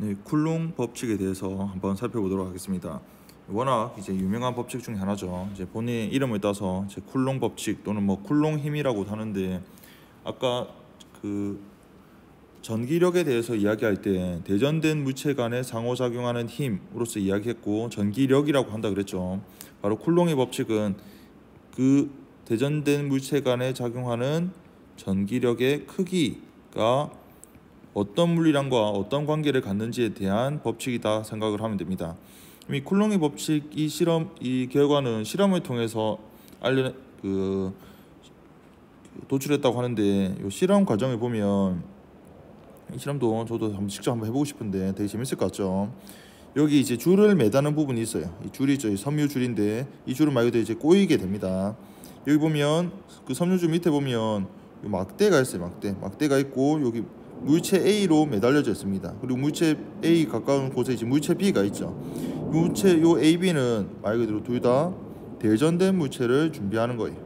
네, 쿨롱 법칙에 대해서 한번 살펴보도록 하겠습니다. 워낙 이제 유명한 법칙 중에 하나죠. 이제 본인 이름을 따서 이제 쿨롱 법칙 또는 뭐 쿨롱 힘이라고 하는데, 아까 그 전기력에 대해서 이야기할 때 대전된 물체 간에 상호작용하는 힘으로서 이야기했고, 전기력이라고 한다 그랬죠. 바로 쿨롱의 법칙은 그 대전된 물체 간에 작용하는 전기력의 크기가 어떤 물리량과 어떤 관계를 갖는지에 대한 법칙이다 생각을 하면 됩니다. 이 쿨롱의 법칙, 이 결과는 실험을 통해서 도출했다고 하는데, 이 실험 과정을 보면, 이 실험도 저도 직접 한번 해보고 싶은데 되게 재밌을 것 같죠. 여기 이제 줄을 매다는 부분이 있어요. 이 줄이 있죠. 이 섬유 줄인데, 이 줄은 말 그대로 이제 꼬이게 됩니다. 여기 보면 그 섬유줄 밑에 보면 이 막대가 있어요. 막대가 있고, 여기 물체 A로 매달려져 있습니다. 그리고 물체 A 가까운 곳에 이제 물체 B가 있죠. 요 A, B는 말 그대로 둘 다 대전된 물체를 준비하는 거예요.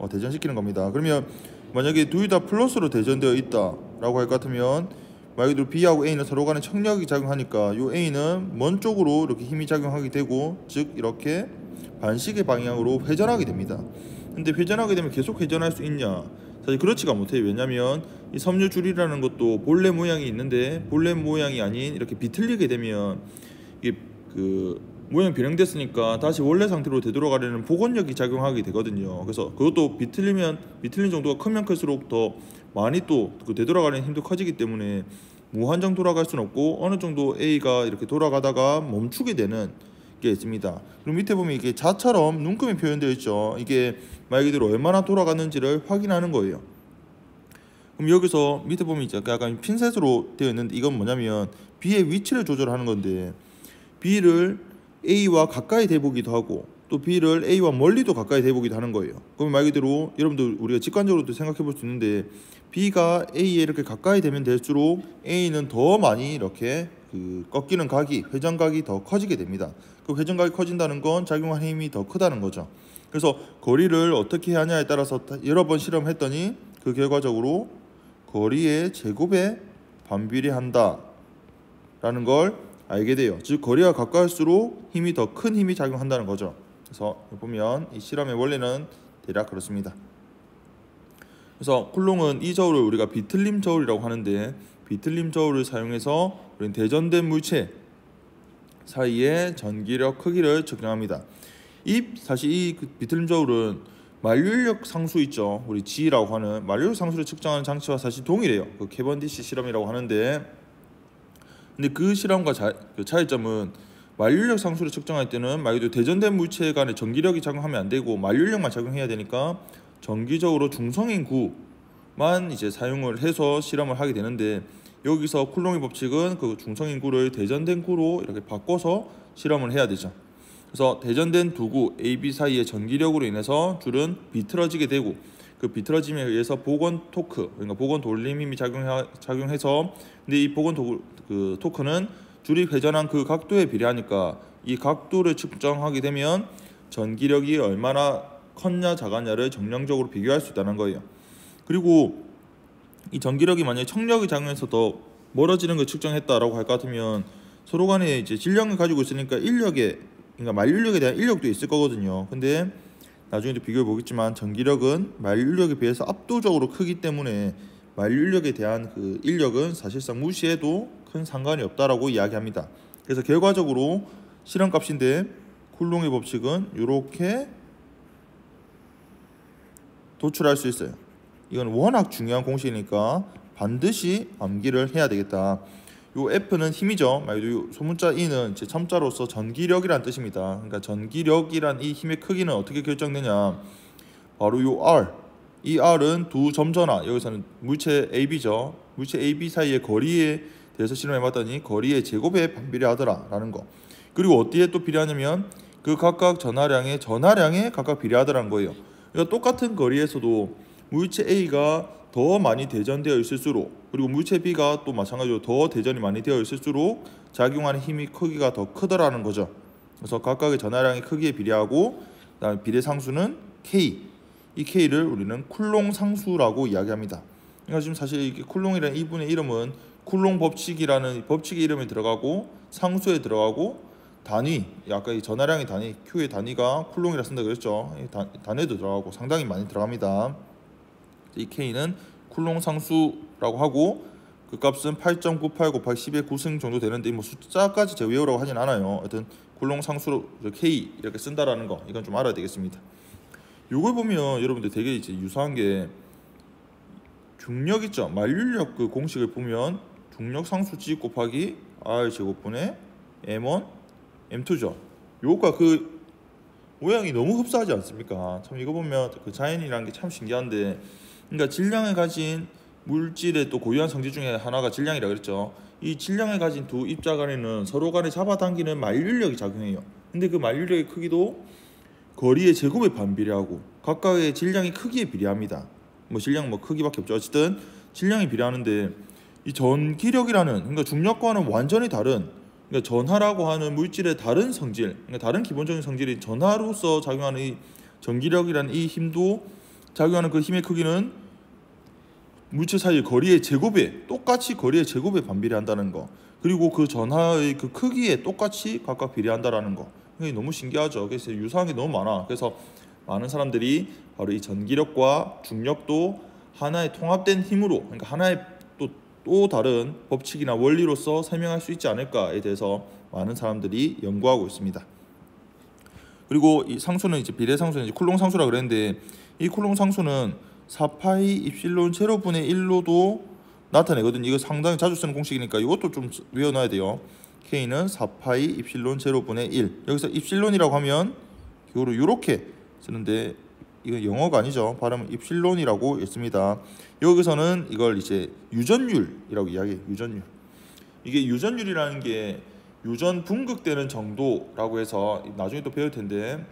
대전시키는 겁니다. 그러면 만약에 둘 다 플러스로 대전되어 있다라고 할 것 같으면, 말 그대로 B하고 A는 서로 간에 청력이 작용하니까 요 A는 먼 쪽으로 이렇게 힘이 작용하게 되고, 즉 이렇게 반시계 방향으로 회전하게 됩니다. 근데 회전하게 되면 계속 회전할 수 있냐? 사실 그렇지가 못해요. 왜냐면 이 섬유줄이라는 것도 본래 모양이 있는데, 본래 모양이 아닌 이렇게 비틀리게 되면 이게 그 모양 변형됐으니까 다시 원래 상태로 되돌아가려는 복원력이 작용하게 되거든요. 그래서 그것도 비틀린 정도가 크면 클수록 더 많이 또 그 되돌아가는 힘도 커지기 때문에 무한정 돌아갈 수는 없고, 어느 정도 A가 이렇게 돌아가다가 멈추게 되는 게 있습니다. 그리고 밑에 보면 이게 자처럼 눈금이 표현되어 있죠. 이게 말 그대로 얼마나 돌아갔는지를 확인하는 거예요. 그럼 여기서 밑에 보면 이제 약간 핀셋으로 되어 있는데, 이건 뭐냐면 B의 위치를 조절하는 건데, B를 A와 가까이 대보기도 하고, 또 B를 A와 멀리도 가까이 대보기도 하는 거예요. 그럼 말 그대로 여러분들 우리가 직관적으로도 생각해 볼 수 있는데, B가 A에 이렇게 가까이 되면 될수록 A는 더 많이 이렇게 꺾이는 각이, 회전각이 더 커지게 됩니다. 그 회전각이 커진다는 건 작용하는 힘이 더 크다는 거죠. 그래서 거리를 어떻게 하냐에 따라서 여러 번 실험했더니 그 결과적으로 거리의 제곱에 반비례한다 라는 걸 알게 돼요. 즉 거리가 가까울수록 힘이 더 큰 힘이 작용한다는 거죠. 그래서 보면 이 실험의 원리는 대략 그렇습니다. 그래서 쿨롱은 이 저울을 우리가 비틀림 저울이라고 하는데, 비틀림 저울을 사용해서 우리는 대전된 물체 사이의 전기력 크기를 측정합니다. 사실 이 비틀림 저울은 만류인력 상수 있죠. 우리 G라고 하는 만류인력 상수를 측정하는 장치와 사실 동일해요. 그 캐번디시 실험이라고 하는데, 근데 그 실험과 그 차이점은, 만류인력 상수를 측정할 때는 말 그대로 대전된 물체 간에 전기력이 작용하면 안 되고 만류인력만 작용해야 되니까 정기적으로 중성인 구만 이제 사용을 해서 실험을 하게 되는데, 여기서 쿨롱의 법칙은 그 중성인 구를 대전된 구로 이렇게 바꿔서 실험을 해야 되죠. 그래서 대전된 두 구 A, B 사이의 전기력으로 인해서 줄은 비틀어지게 되고, 그 비틀어짐에 의해서 복원 토크, 그러니까 복원 돌림 힘이 작용해서, 근데 이 복원 토크는 줄이 회전한 그 각도에 비례하니까 이 각도를 측정하게 되면 전기력이 얼마나 컸냐 작았냐를 정량적으로 비교할 수 있다는 거예요. 그리고 이 전기력이 만약에 청력이 작용해서 더 멀어지는 걸 측정했다라고 할 것 같으면, 서로 간에 이제 질량을 가지고 있으니까 그러니까 만류력에 대한 인력도 있을 거거든요. 근데 나중에도 비교해 보겠지만 전기력은 만류력에 비해서 압도적으로 크기 때문에 만류력에 대한 그 인력은 사실상 무시해도 큰 상관이 없다라고 이야기합니다. 그래서 결과적으로 실험값인데, 쿨롱의 법칙은 이렇게 도출할 수 있어요. 이건 워낙 중요한 공식이니까 반드시 암기를 해야 되겠다. 요 F는 힘이죠. 요 소문자 E는 제 첨자로서 전기력이란 뜻입니다. 그러니까 전기력이란 이 힘의 크기는 어떻게 결정되냐, 바로 요 R, 이 R은 두 점전화, 여기서는 물체 AB죠. 물체 AB 사이의 거리에 대해서 실험해봤더니 거리의 제곱에 반비례하더라 라는 거. 그리고 어디에 또 비례하냐면 그 각각 전하량에 각각 비례하더라는 거예요. 그러니까 똑같은 거리에서도 물체 A가 더 많이 대전되어 있을수록, 그리고 물체 B가 또 마찬가지로 더 대전이 많이 되어 있을수록 작용하는 힘이 크기가 더 크더라는 거죠. 그래서 각각의 전하량의 크기에 비례하고, 그다음에 비례 상수는 K, 이 K를 우리는 쿨롱 상수라고 이야기합니다. 그러니까 지금 사실 이게 쿨롱이라는 이분의 이름은 쿨롱 법칙이라는 법칙의 이름이 들어가고 상수에 들어가고 단위, 아까 이 전하량의 단위, Q의 단위가 쿨롱이라 쓴다 그랬죠. 단위도 들어가고 상당히 많이 들어갑니다. 이 K는 쿨롱 상수라고 하고 그 값은 8.98 곱하기 10의 9승 정도 되는데 뭐 숫자까지 제가 외우라고 하진 않아요. 하여튼 쿨롱 상수로 K 이렇게 쓴다라는 거 이건 좀 알아야 되겠습니다. 요걸 보면 여러분들 되게 이제 유사한 게 중력 있죠. 만륜력 그 공식을 보면 중력 상수 G 곱하기 R 제곱분의 M1 M2죠. 요거가 그 모양이 너무 흡사하지 않습니까? 참 이거 보면 그 자연이라는 게 참 신기한데, 그러니까 질량을 가진 물질의 또 고유한 성질 중에 하나가 질량이라 그랬죠. 이 질량을 가진 두 입자 간에는 서로 간에 잡아당기는 만륜력이 작용해요. 근데 그 만륜력의 크기도 거리의 제곱에 반비례하고 각각의 질량의 크기에 비례합니다. 뭐 질량 뭐 크기밖에 없죠. 어쨌든 질량이 비례하는데 이 전기력이라는, 그러니까 중력과는 완전히 다른, 그러니까 전하라고 하는 물질의 다른 성질, 그러니까 다른 기본적인 성질이 전하로서 작용하는 이 전기력이라는 이 힘도 작용하는 그 힘의 크기는 물질 사이의 거리의 제곱에 똑같이 거리의 제곱에 반비례한다는 거, 그리고 그 전하의 그 크기에 똑같이 각각 비례한다라는 거. 이게 너무 신기하죠. 그래서 유사한 게 너무 많아. 그래서 많은 사람들이 바로 이 전기력과 중력도 하나의 통합된 힘으로, 그러니까 하나의 또 다른 법칙이나 원리로서 설명할 수 있지 않을까에 대해서 많은 사람들이 연구하고 있습니다. 그리고 이 상수는 이제 비례 상수는 이제 쿨롱 상수라 그랬는데, 이 쿨롱 상수는 4파이 입실론 제로분의 1로도 나타내거든요. 이거 상당히 자주 쓰는 공식이니까 이것도 좀 외워놔야 돼요. K는 4파이 입실론 제로분의 1. 여기서 입실론이라고 하면 기호로 이렇게 쓰는데 이거 영어가 아니죠. 발음은 입실론이라고 읽습니다. 여기서는 이걸 이제 유전율이라고 이야기해요. 유전율. 이게 유전율이라는 게 유전 분극되는 정도라고 해서 나중에 또 배울 텐데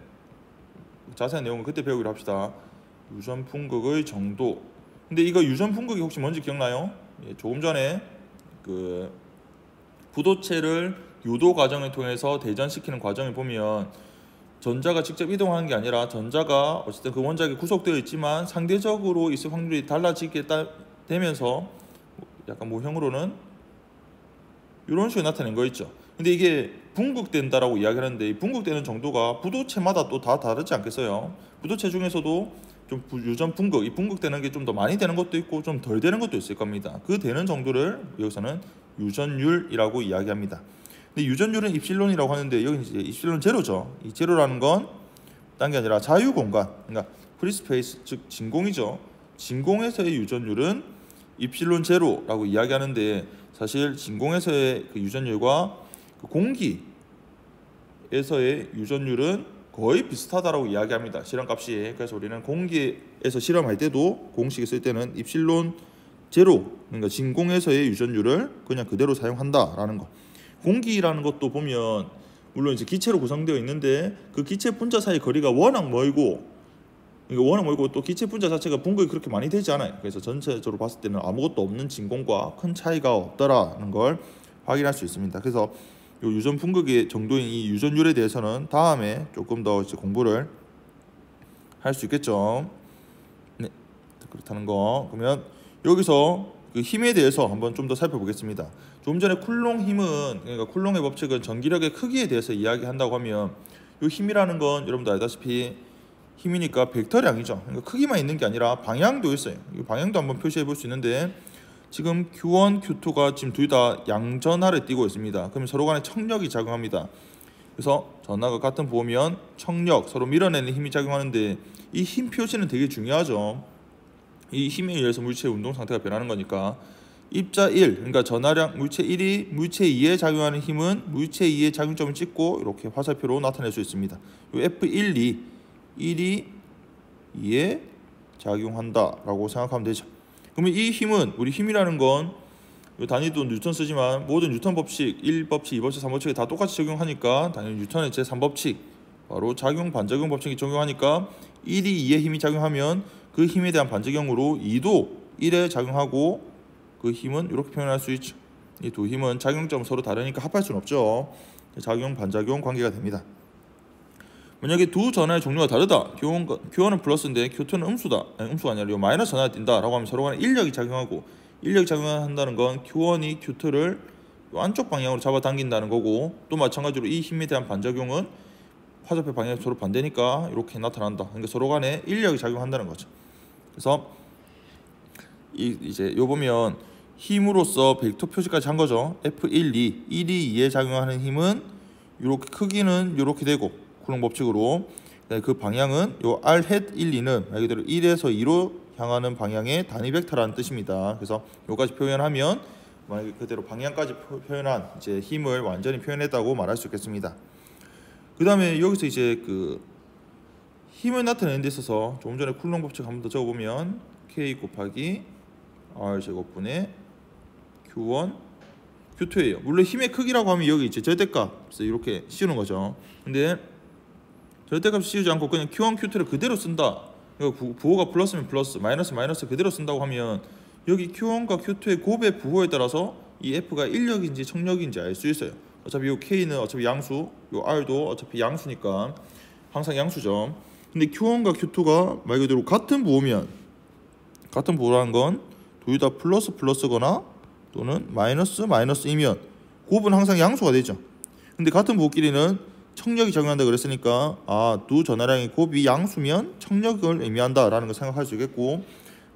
자세한 내용은 그때 배우기로 합시다. 유전 분극의 정도. 근데 이거 유전 분극이 혹시 뭔지 기억나요? 예, 조금 전에 그 부도체를 유도 과정을 통해서 대전시키는 과정을 보면 전자가 직접 이동하는 게 아니라 전자가 어쨌든 그 원자에 구속되어 있지만 상대적으로 있을 확률이 달라지게 되면서 약간 모형으로는 이런 식으로 나타낸 거 있죠. 근데 이게 분극된다라고 이야기하는데 이 분극되는 정도가 부도체마다 또 다 다르지 않겠어요? 부도체 중에서도 좀 유전 분극, 이 분극되는 게 좀 더 많이 되는 것도 있고 좀 덜 되는 것도 있을 겁니다. 그 되는 정도를 여기서는 유전율이라고 이야기합니다. 근데 유전율은 입실론이라고 하는데 여기 이제 입실론 제로죠. 이 제로라는 건 딴 게 아니라 자유공간, 그러니까 프리스페이스, 즉 진공이죠. 진공에서의 유전율은 입실론 제로라고 이야기하는데 사실 진공에서의 그 유전율과 그 공기에서의 유전율은 거의 비슷하다라고 이야기합니다. 실험값이. 그래서 우리는 공기에서 실험할 때도 공식에 쓸 때는 입실론 제로, 그러니까 진공에서의 유전율을 그냥 그대로 사용한다라는 거. 공기라는 것도 보면 물론 이제 기체로 구성되어 있는데 그 기체 분자 사이 거리가 워낙 멀고, 그러니까 워낙 멀고 또 기체 분자 자체가 분극이 그렇게 많이 되지 않아요. 그래서 전체적으로 봤을 때는 아무것도 없는 진공과 큰 차이가 없다라는 걸 확인할 수 있습니다. 그래서 이 유전 분극의 정도인 이 유전율에 대해서는 다음에 조금 더 이제 공부를 할 수 있겠죠. 네, 그렇다는 거. 그러면 여기서 그 힘에 대해서 한번 좀 더 살펴보겠습니다. 좀 전에 쿨롱 힘은, 그러니까 쿨롱의 법칙은 전기력의 크기에 대해서 이야기한다고 하면 이 힘이라는 건 여러분도 알다시피 힘이니까 벡터량이죠. 그러니까 크기만 있는 게 아니라 방향도 있어요. 이 방향도 한번 표시해 볼 수 있는데 지금 Q1, Q2가 지금 둘 다 양전하를 띠고 있습니다. 그러면 서로 간에 청력이 작용합니다. 그래서 전하가 같은 보면 청력, 서로 밀어내는 힘이 작용하는데 이 힘 표시는 되게 중요하죠. 이 힘에 의해서 물체의 운동 상태가 변하는 거니까 입자 1, 그러니까 전하량 물체 1이 물체 2에 작용하는 힘은 물체 2의 작용점을 찍고 이렇게 화살표로 나타낼 수 있습니다. 이 F1, 1이 2에 작용한다라고 생각하면 되죠. 그러면 이 힘은, 우리 힘이라는 건 단위도 뉴턴 쓰지만 모든 뉴턴 법칙 1법칙, 2법칙, 3법칙에 다 똑같이 적용하니까 당연히 뉴턴의 제3법칙 바로 작용 반작용 법칙이 적용하니까 1이 2에 힘이 작용하면 그 힘에 대한 반작용으로 2도 1에 작용하고 그 힘은 이렇게 표현할 수 있죠. 이 두 힘은 작용점은 서로 다르니까 합할 수는 없죠. 작용 반작용 관계가 됩니다. 만약에 두 전하의 종류가 다르다. Q1은 플러스인데 Q2는 음수다. 아니, 음수가 아니라 마이너스 전하를 띈다 라고 하면 서로 간에 인력이 작용하고 인력 작용한다는 건 Q1이 Q2를 안쪽 방향으로 잡아당긴다는 거고, 또 마찬가지로 이 힘에 대한 반작용은 화살표 방향이 서로 반대니까 이렇게 나타난다. 그러니까 서로 간에 인력이 작용한다는 거죠. 그래서 이제 요 보면 힘으로서 벡터 표시까지 한 거죠. F1, 2, 1이 2에 작용하는 힘은 이렇게 크기는 이렇게 되고 쿨롱 법칙으로 그 방향은 요 R hat 1, 2는 말 그대로 1에서 2로 향하는 방향의 단위 벡터라는 뜻입니다. 그래서 요까지 표현하면 만약에 그대로 방향까지 표현한 이제 힘을 완전히 표현했다고 말할 수 있겠습니다. 그 다음에 여기서 이제 그 힘을 나타내는 데 있어서 조금 전에 쿨롱 법칙 한번 더 적어보면 K 곱하기 R 제곱분의 Q1 Q2예요. 물론 힘의 크기라고 하면 여기 이제 절대값 이렇게 씌우는 거죠. 근데 절대값 씌우지 않고 그냥 Q1 Q2를 그대로 쓴다. 부호가 플러스면 플러스, 마이너스 마이너스 그대로 쓴다고 하면 여기 Q1과 Q2의 곱의 부호에 따라서 이 F가 인력인지 청력인지 알 수 있어요. 어차피 이 K는 어차피 양수, 이 R도 어차피 양수니까 항상 양수죠. 근데 Q1과 Q2가 말 그대로 같은 부호면, 같은 부호라는 건 둘 다 플러스 플러스거나 또는 마이너스 마이너스이면 곱은 항상 양수가 되죠. 근데 같은 부호끼리는 청력이 작용한다 그랬으니까 두 전하량의 곱이 양수면 청력을 의미한다라는 걸 생각할 수 있겠고,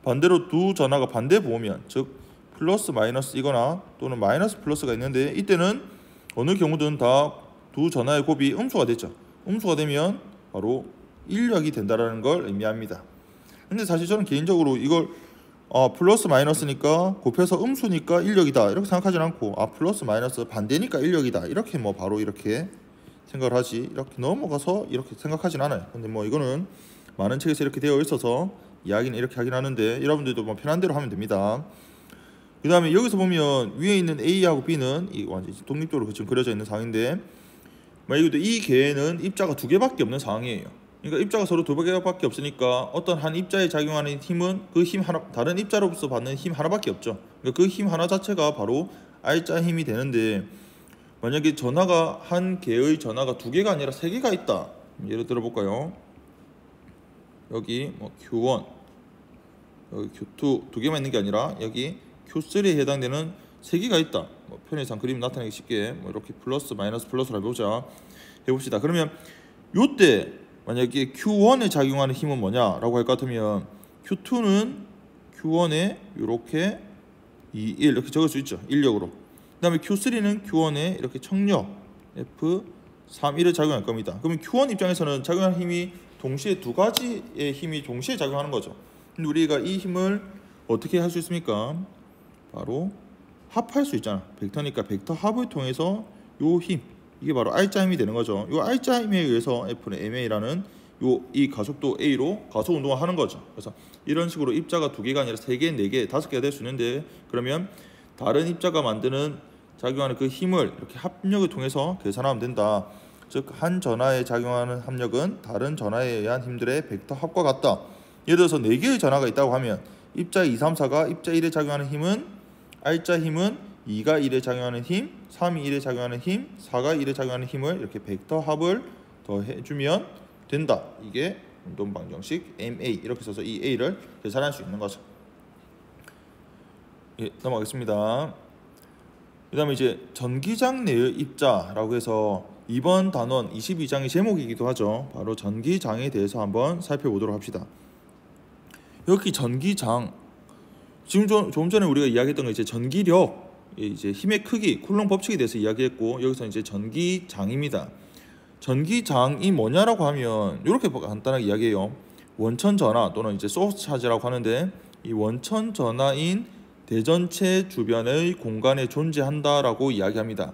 반대로 두 전하가 반대 부호면, 즉 플러스 마이너스이거나 또는 마이너스 플러스가 있는데 이때는 어느 경우든 다 두 전하의 곱이 음수가 되죠. 음수가 되면 바로 인력이 된다라는 걸 의미합니다. 근데 사실 저는 개인적으로 이걸 플러스 마이너스니까 곱해서 음수니까 인력이다 이렇게 생각하진 않고 플러스 마이너스 반대니까 인력이다 이렇게 바로 이렇게 생각을 하지, 이렇게 넘어가서 이렇게 생각하진 않아요. 근데 이거는 많은 책에서 이렇게 되어 있어서 이야기는 이렇게 하긴 하는데 여러분들도 편한 대로 하면 됩니다. 그 다음에 여기서 보면 위에 있는 A하고 B는 완전 독립적으로 지금 그려져 있는 상황인데, 만약에 이 개에는 입자가 두 개밖에 없는 상황이에요. 그러니까 입자가 서로 두 개밖에 없으니까 어떤 한 입자에 작용하는 힘은 그 힘 하나, 다른 입자로부터 받는 힘 하나밖에 없죠. 그러니까 그 힘 하나 자체가 바로 R자 힘이 되는데, 만약에 전하가 한 개의 전하가 두 개가 아니라 세 개가 있다. 예를 들어 볼까요? 여기 Q1, 여기 Q2 두 개만 있는 게 아니라 여기 Q3에 해당되는 세 개가 있다. 편의상 그림 나타내기 쉽게 이렇게 플러스 마이너스 플러스로 해봅시다. 그러면 요때 만약에 Q1에 작용하는 힘은 뭐냐라고 할 것 같으면 Q2는 Q1에 이렇게 2, 1 이렇게 적을 수 있죠. 인력으로. 그 다음에 Q3는 Q1에 이렇게 청력 F 3, 1을 작용할 겁니다. 그러면 Q1 입장에서는 작용하는 힘이 동시에 두 가지의 힘이 동시에 작용하는 거죠. 근데 우리가 이 힘을 어떻게 할 수 있습니까? 바로 합할 수 있잖아. 벡터니까 벡터 합을 통해서 요 힘, 이게 바로 R자 힘이 되는 거죠. 요 R자 힘에 의해서 F는 MA라는 이 가속도 A로 가속 운동을 하는 거죠. 그래서 이런 식으로 입자가 두 개가 아니라 세 개, 네 개, 다섯 개가 될 수 있는데, 그러면 다른 입자가 만드는 작용하는 그 힘을 이렇게 합력을 통해서 계산하면 된다. 즉 한 전하에 작용하는 합력은 다른 전하에 의한 힘들의 벡터 합과 같다. 예를 들어서 4개의 전하가 있다고 하면 입자 2, 3, 4가 입자 1에 작용하는 힘은 R자 힘은 2가 1에 작용하는 힘, 3이 1에 작용하는 힘, 4가 1에 작용하는 힘을 이렇게 벡터 합을 더해주면 된다. 이게 운동 방정식 MA 이렇게 써서 이 A를 계산할 수 있는 거죠. 예, 넘어가겠습니다. 그 다음에 이제 전기장 내의 입자라고 해서 이번 단원 22장의 제목이기도 하죠. 바로 전기장에 대해서 한번 살펴보도록 합시다. 여기 전기장, 지금 조금 전에 우리가 이야기했던 거 이제 전기력, 이제 힘의 크기, 쿨롱 법칙에 대해서 이야기했고, 여기서 이제 전기장입니다. 전기장이 뭐냐라고 하면 이렇게 간단하게 이야기해요. 원천 전하 또는 이제 소스 차지라고 하는데, 이 원천 전하인 대전체 주변의 공간에 존재한다라고 이야기합니다.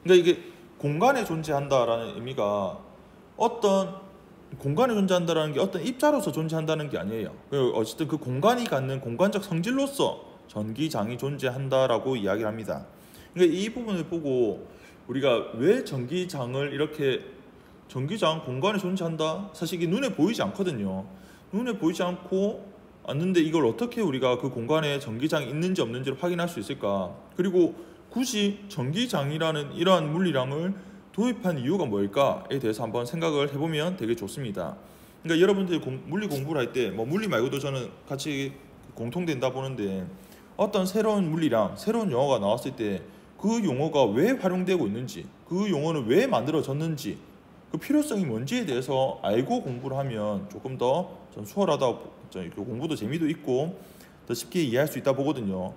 그러니까 이게 공간에 존재한다라는 의미가 어떤 공간에 존재한다라는 게 어떤 입자로서 존재한다는 게 아니에요. 어쨌든 그 공간이 갖는 공간적 성질로서 전기장이 존재한다라고 이야기를 합니다. 그러니까 이 부분을 보고 우리가 왜 전기장을 이렇게 전기장 공간에 존재한다? 사실 이게 눈에 보이지 않거든요. 눈에 보이지 않는데 이걸 어떻게 우리가 그 공간에 전기장이 있는지 없는지를 확인할 수 있을까? 그리고 굳이 전기장이라는 이러한 물리량을 도입한 이유가 뭘까에 대해서 한번 생각을 해보면 되게 좋습니다. 그러니까 여러분들이 물리 공부를 할 때 물리 말고도 저는 같이 공통된다 보는데 어떤 새로운 물리랑 새로운 용어가 나왔을 때 그 용어가 왜 활용되고 있는지, 그 용어는 왜 만들어졌는지, 그 필요성이 뭔지에 대해서 알고 공부를 하면 조금 더 좀 수월하다, 공부도 재미도 있고 더 쉽게 이해할 수 있다 보거든요.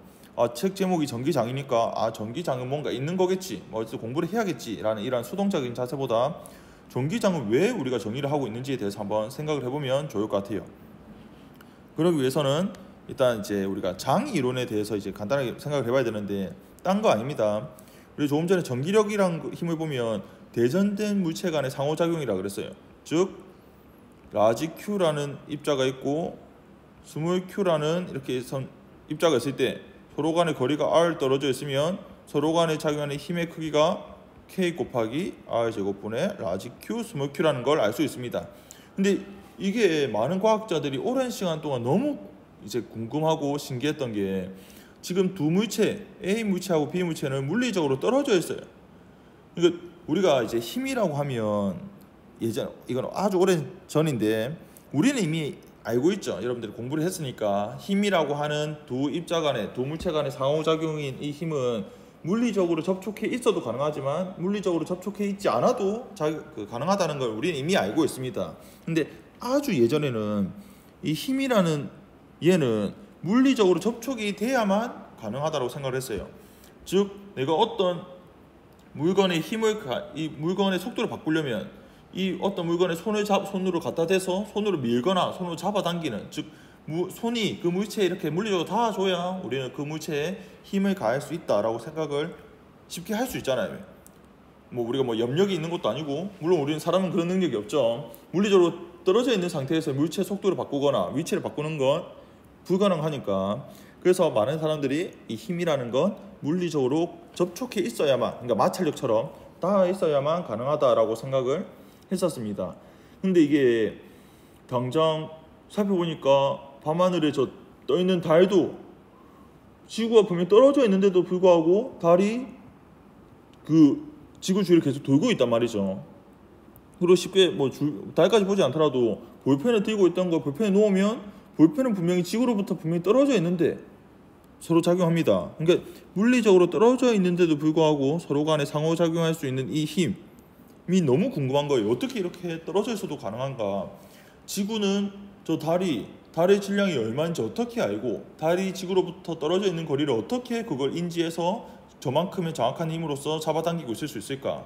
책 제목이 전기장이니까 전기장은 뭔가 있는 거겠지, 뭐 어쨌든 공부를 해야겠지라는 이런 수동적인 자세보다 전기장은 왜 우리가 정의를 하고 있는지에 대해서 한번 생각을 해보면 좋을 것 같아요. 그러기 위해서는 일단 이제 우리가 장 이론에 대해서 이제 간단하게 생각을 해봐야 되는데, 딴 거 아닙니다. 우리 조금 전에 전기력이란 힘을 보면 대전된 물체 간의 상호작용이라 그랬어요. 즉 라지 Q라는 입자가 있고 스몰 Q라는 이렇게 입자가 있을 때 서로 간의 거리가 R 떨어져 있으면 서로 간에 작용하는 힘의 크기가 K 곱하기 R 제곱분의 라지 Q 스몰 Q라는 걸 알 수 있습니다. 근데 이게 많은 과학자들이 오랜 시간 동안 너무 이제 궁금하고 신기했던 게, 지금 두 물체 A 물체하고 B 물체는 물리적으로 떨어져 있어요. 그러니까 우리가 이제 힘이라고 하면 이건 아주 오랜 전인데 우리는 이미 알고 있죠. 여러분들이 공부를 했으니까 힘이라고 하는 두 물체 간의 상호작용인 이 힘은 물리적으로 접촉해 있어도 가능하지만 물리적으로 접촉해 있지 않아도 가능하다는 걸 우리는 이미 알고 있습니다. 근데 아주 예전에는 이 힘이라는 얘는 물리적으로 접촉이 돼야만 가능하다고 생각을 했어요. 즉 내가 어떤 물건의 이 물건의 속도를 바꾸려면 이 어떤 물건에 손으로 갖다 대서 손으로 밀거나 손으로 잡아당기는, 즉 손이 그 물체에 이렇게 물리적으로 닿아줘야 우리는 그 물체에 힘을 가할 수 있다라고 생각을 쉽게 할 수 있잖아요. 뭐 우리가 뭐 염력이 있는 것도 아니고, 물론 우리는 사람은 그런 능력이 없죠. 물리적으로 떨어져 있는 상태에서 물체 속도를 바꾸거나 위치를 바꾸는 건 불가능하니까, 그래서 많은 사람들이 이 힘이라는 건 물리적으로 접촉해 있어야만, 그러니까 마찰력처럼 닿아 있어야만 가능하다라고 생각을 했었습니다. 근데 이게 당장 살펴보니까 밤하늘에 저 떠있는 달도 지구가 분명히 떨어져 있는데도 불구하고 달이 그 지구 주위를 계속 돌고 있단 말이죠. 그리고 쉽게 뭐 달까지 보지 않더라도 볼펜을 들고 있던 거 볼펜에 놓으면 볼펜은 분명히 지구로부터 분명히 떨어져 있는데 서로 작용합니다. 그러니까 물리적으로 떨어져 있는데도 불구하고 서로 간에 상호작용할 수 있는 이 힘이 너무 궁금한 거예요. 어떻게 이렇게 떨어져 있어도 가능한가? 지구는 저 달의 질량이 얼마인지 어떻게 알고, 달이 지구로부터 떨어져 있는 거리를 어떻게 그걸 인지해서 저만큼의 정확한 힘으로써 잡아당기고 있을 수 있을까?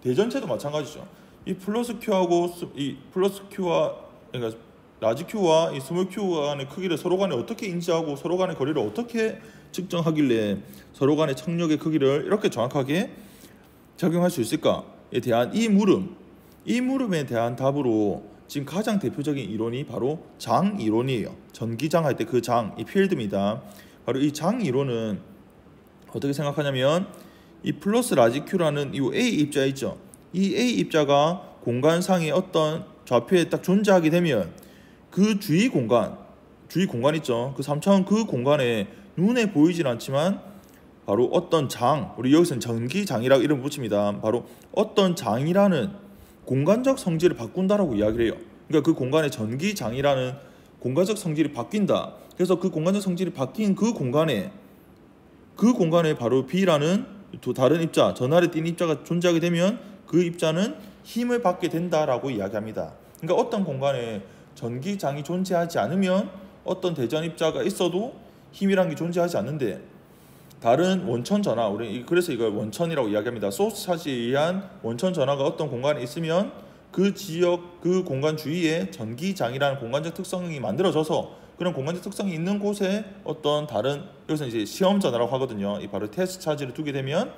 대전체도 마찬가지죠. 이 플러스 Q와 그러니까 라지 Q와 이 스몰 Q 간의 크기를 서로 간에 어떻게 인지하고 서로 간의 거리를 어떻게 측정하길래 서로 간의 청력의 크기를 이렇게 정확하게 작용할 수 있을까에 대한 이 물음에 대한 답으로 지금 가장 대표적인 이론이 바로 장 이론이에요. 전기장 할 때 그 장, 이 필드입니다. 바로 이 장 이론은 어떻게 생각하냐면, 이 플러스 라지 Q라는 이 A 입자 있죠. 이 A 입자가 공간상의 어떤 좌표에 딱 존재하게 되면 그 주위 공간 있죠. 그 3차원 그 공간에 눈에 보이진 않지만 바로 어떤 장, 우리 여기서는 전기장이라고 이름 붙입니다. 바로 어떤 장이라는 공간적 성질을 바꾼다라고 이야기를 해요. 그러니까 그 공간의 전기장이라는 공간적 성질이 바뀐다. 그래서 그 공간적 성질이 바뀐 그 공간에 바로 B라는 두 다른 입자, 전하를 띤 입자가 존재하게 되면 그 입자는 힘을 받게 된다라고 이야기합니다. 그러니까 어떤 공간에 전기장이 존재하지 않으면 어떤 대전 입자가 있어도 힘이란 게 존재하지 않는데, 다른 원천 전하, 우리 그래서 이걸 원천이라고 이야기합니다. 소스 차지에 의한 원천 전하가 어떤 공간에 있으면 그 지역, 그 공간 주위에 전기장이라는 공간적 특성이 만들어져서 그런 공간적 특성이 있는 곳에 어떤 다른, 여기서 이제 시험 전하라고 하거든요. 이 바로 테스트 차지를 두게 되면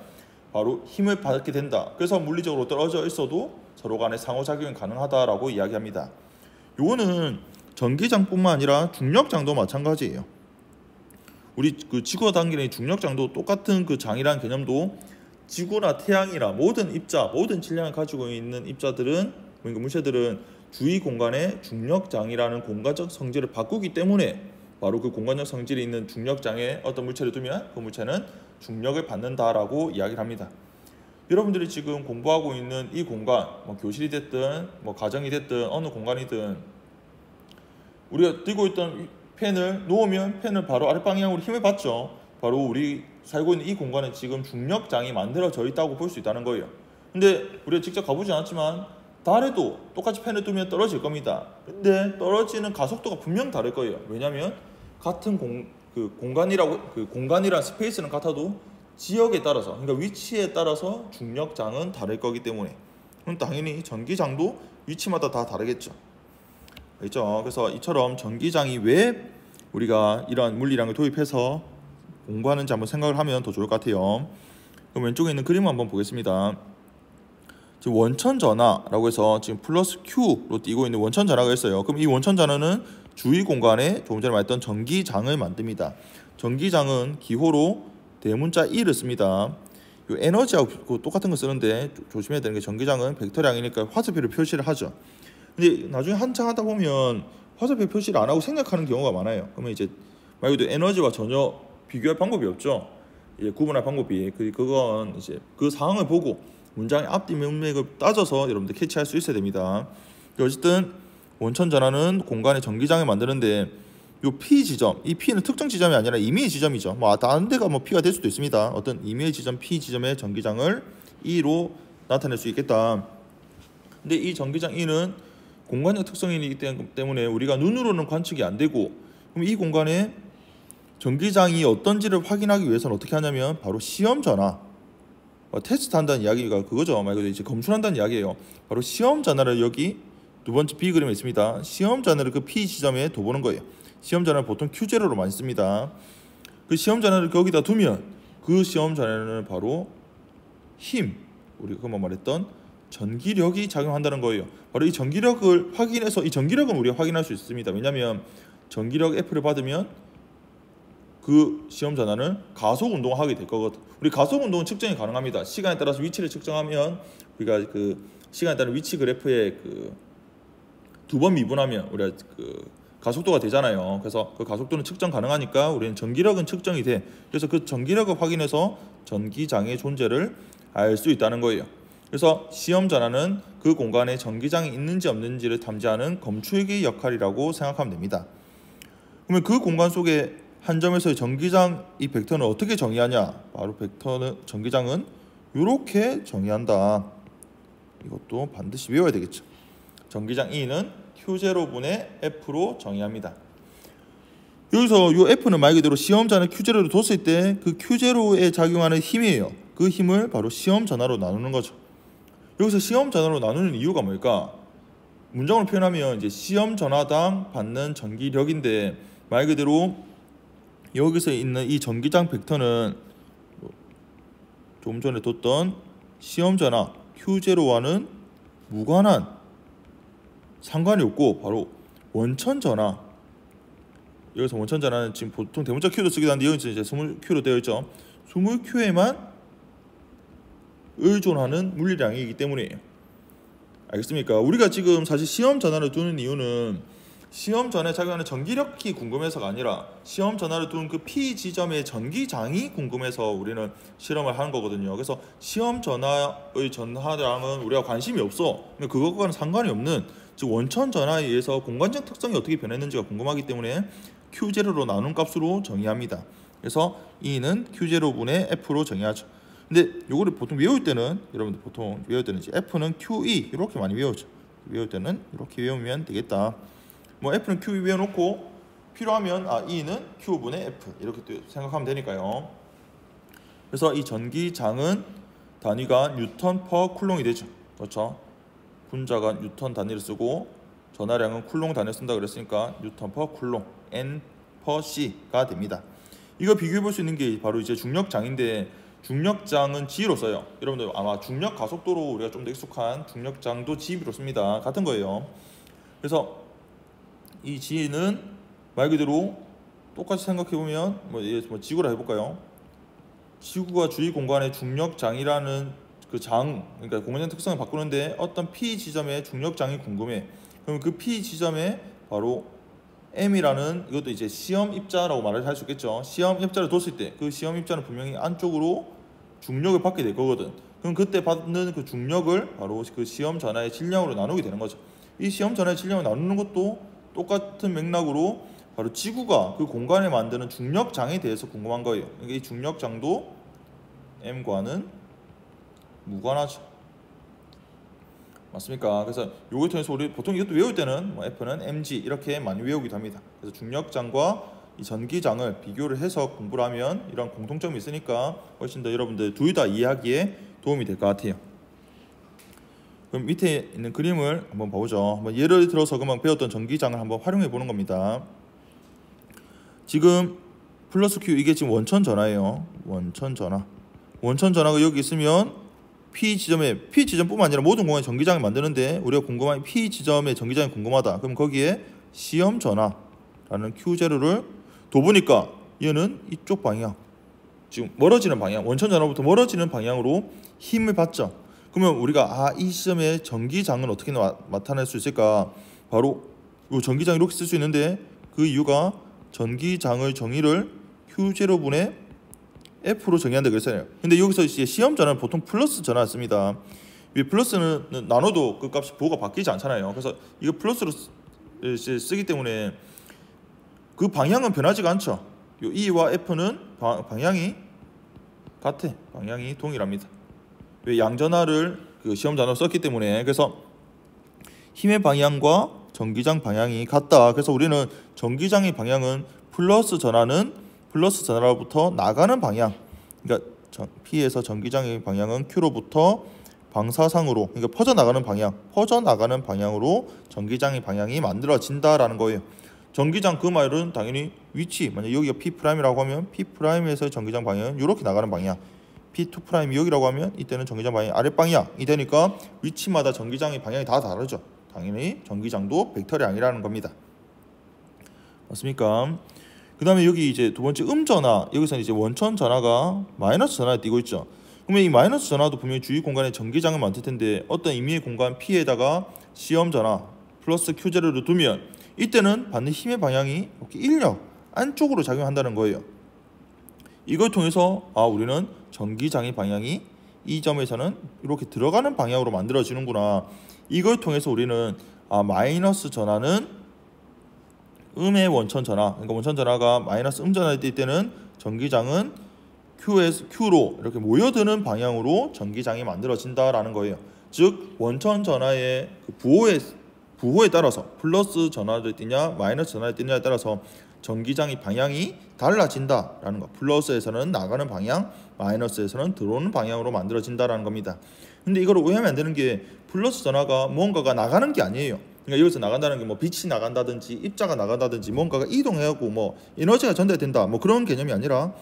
바로 힘을 받게 된다. 그래서 물리적으로 떨어져 있어도 서로 간의 상호작용이 가능하다라고 이야기합니다. 요거는 전기장뿐만 아니라 중력장도 마찬가지예요. 우리 그 지구가 당기는 중력장도 똑같은 그 장이라는 개념도 지구나 태양이나 모든 입자, 모든 질량을 가지고 있는 입자들은, 그러니까 물체들은 주위 공간에 중력장이라는 공간적 성질을 바꾸기 때문에 바로 그 공간적 성질이 있는 중력장에 어떤 물체를 두면 그 물체는 중력을 받는다라고 이야기를 합니다. 여러분들이 지금 공부하고 있는 이 공간, 뭐 교실이 됐든 뭐 가정이 됐든 어느 공간이든 우리가 들고 있던 펜을 놓으면 펜을 바로 아랫방향으로 힘을 받죠. 바로 우리 살고 있는 이 공간에 지금 중력장이 만들어져 있다고 볼 수 있다는 거예요. 근데 우리가 직접 가보지 않았지만 달에도 똑같이 펜을 두면 떨어질 겁니다. 근데 떨어지는 가속도가 분명 다를 거예요. 왜냐하면 같은 공간이랑 스페이스는 같아도 지역에 따라서, 그러니까 위치에 따라서 중력장은 다를 거기 때문에, 그럼 당연히 전기장도 위치마다 다 다르겠죠. 알죠? 그래서 이처럼 전기장이 왜 우리가 이러한 물리량을 도입해서 공부하는지 한번 생각을 하면 더 좋을 것 같아요. 그럼 왼쪽에 있는 그림을 한번 보겠습니다. 지금 원천 전하라고 해서 지금 플러스 Q로 띄고 있는 원천 전하가 있어요. 그럼 이 원천 전하는 주위 공간에 조금 전에 말했던 전기장을 만듭니다. 전기장은 기호로 대문자 E를 씁니다. 이 에너지하고 똑같은 거 쓰는데 조심해야 되는 게 전기장은 벡터량이니까 화살표를 표시를 하죠. 근데 나중에 한창 하다 보면 화살표 표시를 안 하고 생각하는 경우가 많아요. 그러면 이제 말 그대로 에너지와 전혀 비교할 방법이 없죠. 이제 구분할 방법이 그건 이제 그 상황을 보고 문장의 앞뒤 문맥을 따져서 여러분들 캐치할 수 있어야 됩니다. 어쨌든 원천 전하는 공간의 전기장을 만드는데 요 P 지점, 이 P는 특정 지점이 아니라 임의의 지점이죠. 뭐 다른 데가 뭐 P가 될 수도 있습니다. 어떤 임의의 지점 P 지점의 전기장을 E로 나타낼 수 있겠다. 근데 이 전기장 E는 공간적 특성이기 때문에 우리가 눈으로는 관측이 안 되고, 그럼 이 공간에 전기장이 어떤지를 확인하기 위해서는 어떻게 하냐면 바로 시험 전화, 테스트 한다는 이야기가 그거죠. 말 그대로 이제 검출한다는 이야기예요. 바로 시험 전화를 여기 두 번째 B 그림에 있습니다. 시험 전화를 그 P 지점에 둬보는 거예요. 시험 전화를 보통 Q0로 많이 씁니다. 그 시험 전화를 거기다 두면 그 시험 전화는 바로 힘, 우리가 그만 말했던 전기력이 작용한다는 거예요. 바로 이 전기력을 확인해서, 이 전기력은 우리가 확인할 수 있습니다. 왜냐하면 전기력 F를 받으면 그 시험 전환을 가속 운동을 하게 될 거거든. 우리 가속 운동은 측정이 가능합니다. 시간에 따라서 위치를 측정하면 우리가 그 시간에 따른 위치 그래프에 그 두 번 미분하면 우리가 그 가속도가 되잖아요. 그래서 그 가속도는 측정 가능하니까 우리는 전기력은 측정이 돼. 그래서 그 전기력을 확인해서 전기장의 존재를 알 수 있다는 거예요. 그래서 시험 전환은 그 공간에 전기장이 있는지 없는지를 탐지하는 검출기 역할이라고 생각하면 됩니다. 그러면 그 공간 속에 한 점에서의 전기장 이 벡터는 어떻게 정의하냐? 바로 벡터는 전기장은 이렇게 정의한다. 이것도 반드시 외워야 되겠죠. 전기장 E는 Q0분의 F로 정의합니다. 여기서 이 F는 말 그대로 시험 전화 Q0를 뒀을 때 그 Q0에 작용하는 힘이에요. 그 힘을 바로 시험 전화로 나누는 거죠. 여기서 시험 전화로 나누는 이유가 뭘까? 문장으로 표현하면 이제 시험 전화당 받는 전기력인데, 말 그대로 여기서 있는 이 전기장 벡터는 조금 전에 뒀던 시험 전화 Q0와는 무관한 상관이 없고 바로 원천 전화, 여기서 원천 전화는 지금 보통 대문자 Q도 쓰기도 하는데 여기서 이제 스몰 Q로 되어 있죠. 스몰 Q에만 의존하는 물리량이기 때문이에요. 알겠습니까? 우리가 지금 사실 시험 전화를 두는 이유는 시험 전에 작용하는 전기력이 궁금해서가 아니라 시험 전화를 둔 그 P 지점의 전기장이 궁금해서 우리는 실험을 하는 거거든요. 그래서 시험 전화의 전하량은 우리가 관심이 없어. 그것과는 상관이 없는, 즉 원천 전화에 의해서 공간적 특성이 어떻게 변했는지가 궁금하기 때문에 Q0로 나눈 값으로 정의합니다. 그래서 E는 Q0분의 F로 정의하죠. 근데 요거를 보통 외울 때는, 여러분들 보통 외울 때는 이제 F는 QE 이렇게 많이 외우죠. 외울 때는 이렇게 외우면 되겠다. 뭐 F는 QE 외워놓고 필요하면 E는 Q분의 F 이렇게 생각하면 되니까요. 그래서 이 전기장은 단위가 뉴턴 퍼 쿨롱이 되죠. 그렇죠? 분자가 뉴턴 단위를 쓰고 전하량은 쿨롱 단위를 쓴다 그랬으니까 뉴턴 퍼 쿨롱 N 퍼 C가 됩니다. 이거 비교해 볼 수 있는 게 바로 이제 중력장인데, 중력장은 G로 써요. 여러분들 아마 중력 가속도로 우리가 좀 더 익숙한 중력장도 G로 씁니다. 같은 거예요. 그래서 이 G는 말 그대로 똑같이 생각해 보면 뭐 지구라 해볼까요? 지구가 주위 공간의 중력장이라는 그 장, 그러니까 공간적 특성을 바꾸는데 어떤 P 지점의 중력장이 궁금해. 그럼 그 P 지점에 바로 M이라는, 이것도 이제 시험 입자라고 말을 할 수 있겠죠. 시험 입자를 뒀을 때 그 시험 입자는 분명히 안쪽으로 중력을 받게 될 거거든. 그럼 그때 받는 그 중력을 바로 그 시험 전하의 질량으로 나누게 되는 거죠. 이 시험 전하의 질량을 나누는 것도 똑같은 맥락으로 바로 지구가 그 공간에 만드는 중력장에 대해서 궁금한 거예요. 이 중력장도 m과는 무관하죠. 맞습니까? 그래서 요걸 통해서 우리 보통 이것도 외울 때는 뭐 F는 mg 이렇게 많이 외우기도 합니다. 그래서 중력장과 이 전기장을 비교를 해서 공부를 하면 이런 공통점이 있으니까 훨씬 더 여러분들 둘 다 이해하기에 도움이 될 것 같아요. 그럼 밑에 있는 그림을 한번 보죠. 한번 예를 들어서 그만 배웠던 전기장을 한번 활용해 보는 겁니다. 지금 플러스 Q 이게 지금 원천 전하예요. 원천 전하가 여기 있으면 P 지점뿐만 아니라 모든 공간에 전기장을 만드는데 우리가 궁금한 P 지점의 전기장이 궁금하다. 그럼 거기에 시험 전하라는 Q0를 둬보니까 얘는 이쪽 방향, 지금 멀어지는 방향, 원천 전하부터 멀어지는 방향으로 힘을 받죠. 그러면 우리가 이 시점에 전기장은 어떻게 나타낼 수 있을까? 바로 이 전기장 이렇게 쓸 수 있는데 그 이유가 전기장의 정의를 Q0분의 F로 정의한다 그랬잖아요. 근데 여기서 이제 시험 전화는 보통 플러스 전화를 씁니다. 이 플러스는 나눠도 그 값이 부호가 바뀌지 않잖아요. 그래서 이거 플러스로 쓰기 때문에 그 방향은 변하지가 않죠. 요 E와 F는 방향이 같아. 방향이 동일합니다. 왜 양전하를 그 시험 전화로 썼기 때문에. 그래서 힘의 방향과 전기장 방향이 같다. 그래서 우리는 전기장의 방향은 플러스 전하로부터 나가는 방향, 그러니까 P에서 전기장의 방향은 Q로부터 방사상으로, 그러니까 퍼져나가는 방향으로 전기장의 방향이 만들어진다라는 거예요. 전기장 그 말은 당연히 위치, 만약 여기가 P'이라고 하면 P'에서 전기장 방향은 이렇게 나가는 방향, P2' 여기라고 하면 이때는 전기장 방향이 아랫방향이 되니까 위치마다 전기장의 방향이 다 다르죠. 당연히 전기장도 벡터량이라는 겁니다. 맞습니까? 그 다음에 여기 이제 두 번째 음전하, 여기서는 이제 원천 전하가 마이너스 전하에 띄고 있죠. 그러면 이 마이너스 전하도 분명히 주위 공간에 전기장을 만들 텐데 어떤 임의의 공간 P에다가 시험 전하 플러스 Q0를 두면 이때는 받는 힘의 방향이 이렇게 인력 안쪽으로 작용한다는 거예요. 이걸 통해서 우리는 전기장의 방향이 이 점에서는 이렇게 들어가는 방향으로 만들어지는구나. 이걸 통해서 우리는 마이너스 전하는 음의 원천 전하, 그러니까 원천 전하가 마이너스 전하일 때는 전기장은 Q로 이렇게 모여드는 방향으로 전기장이 만들어진다라는 거예요. 즉 원천 전하의 그 부호에 따라서 플러스 전하를 띄냐 마이너스 전하를 띄냐에 따라서 전기장의 방향이 달라진다라는 거. 플러스에서는 나가는 방향, 마이너스에서는 들어오는 방향으로 만들어진다라는 겁니다. 근데 이걸 오해하면 안 되는 게 플러스 전하가 뭔가가 나가는 게 아니에요. 그러니까 여기서 나간다는 게 뭐 빛이 나간다든지 입자가 나간다든지 뭔가가 이동해하고 뭐 에너지가 전달된다 뭐 그런 개념이 아니라